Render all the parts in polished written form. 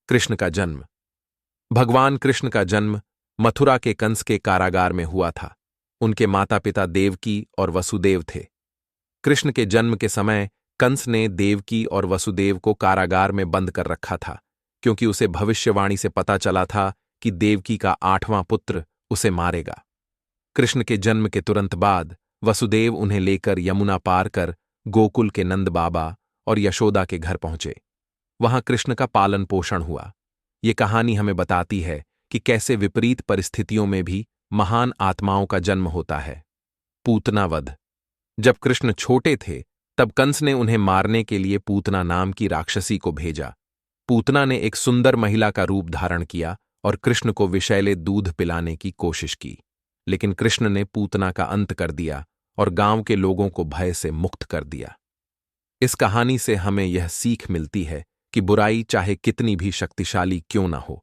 कृष्ण का जन्म। भगवान कृष्ण का जन्म मथुरा के कंस के कारागार में हुआ था। उनके माता पिता देवकी और वसुदेव थे। कृष्ण के जन्म के समय कंस ने देवकी और वसुदेव को कारागार में बंद कर रखा था, क्योंकि उसे भविष्यवाणी से पता चला था कि देवकी का 8वां पुत्र उसे मारेगा। कृष्ण के जन्म के तुरंत बाद वसुदेव उन्हें लेकर यमुना पार कर गोकुल के नंद बाबा और यशोदा के घर पहुंचे। वहां कृष्ण का पालन पोषण हुआ। ये कहानी हमें बताती है कि कैसे विपरीत परिस्थितियों में भी महान आत्माओं का जन्म होता है। पूतना वध। जब कृष्ण छोटे थे तब कंस ने उन्हें मारने के लिए पूतना नाम की राक्षसी को भेजा। पूतना ने एक सुंदर महिला का रूप धारण किया और कृष्ण को विषैले दूध पिलाने की कोशिश की, लेकिन कृष्ण ने पूतना का अंत कर दिया और गांव के लोगों को भय से मुक्त कर दिया। इस कहानी से हमें यह सीख मिलती है कि बुराई चाहे कितनी भी शक्तिशाली क्यों न हो,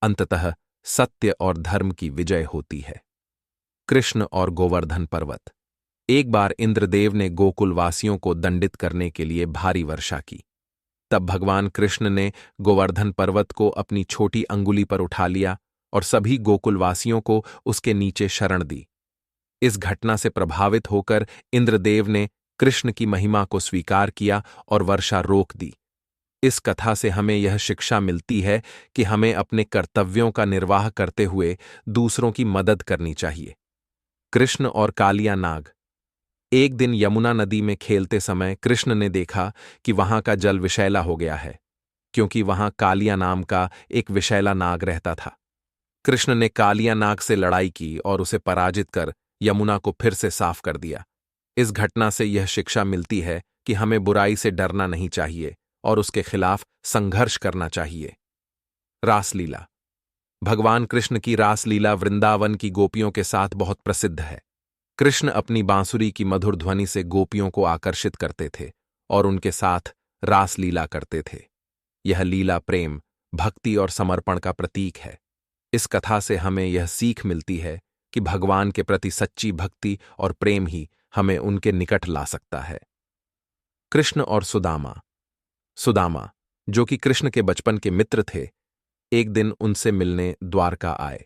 अंततः सत्य और धर्म की विजय होती है। कृष्ण और गोवर्धन पर्वत। एक बार इंद्रदेव ने गोकुलवासियों को दंडित करने के लिए भारी वर्षा की। तब भगवान कृष्ण ने गोवर्धन पर्वत को अपनी छोटी अंगुली पर उठा लिया और सभी गोकुलवासियों को उसके नीचे शरण दी। इस घटना से प्रभावित होकर इंद्रदेव ने कृष्ण की महिमा को स्वीकार किया और वर्षा रोक दी। इस कथा से हमें यह शिक्षा मिलती है कि हमें अपने कर्तव्यों का निर्वाह करते हुए दूसरों की मदद करनी चाहिए। कृष्ण और कालिया नाग। एक दिन यमुना नदी में खेलते समय कृष्ण ने देखा कि वहां का जल विषैला हो गया है, क्योंकि वहां कालिया नाम का एक विषैला नाग रहता था। कृष्ण ने कालिया नाग से लड़ाई की और उसे पराजित कर यमुना को फिर से साफ कर दिया। इस घटना से यह शिक्षा मिलती है कि हमें बुराई से डरना नहीं चाहिए और उसके खिलाफ संघर्ष करना चाहिए। रासलीला। भगवान कृष्ण की रासलीला वृंदावन की गोपियों के साथ बहुत प्रसिद्ध है। कृष्ण अपनी बांसुरी की मधुर ध्वनि से गोपियों को आकर्षित करते थे और उनके साथ रासलीला करते थे। यह लीला प्रेम, भक्ति और समर्पण का प्रतीक है। इस कथा से हमें यह सीख मिलती है कि भगवान के प्रति सच्ची भक्ति और प्रेम ही हमें उनके निकट ला सकता है। कृष्ण और सुदामा। सुदामा, जो कि कृष्ण के बचपन के मित्र थे, एक दिन उनसे मिलने द्वारका आए।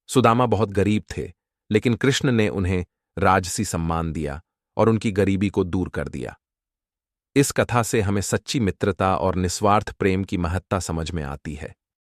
सुदामा बहुत गरीब थे, लेकिन कृष्ण ने उन्हें राजसी सम्मान दिया और उनकी गरीबी को दूर कर दिया। इस कथा से हमें सच्ची मित्रता और निस्वार्थ प्रेम की महत्ता समझ में आती है।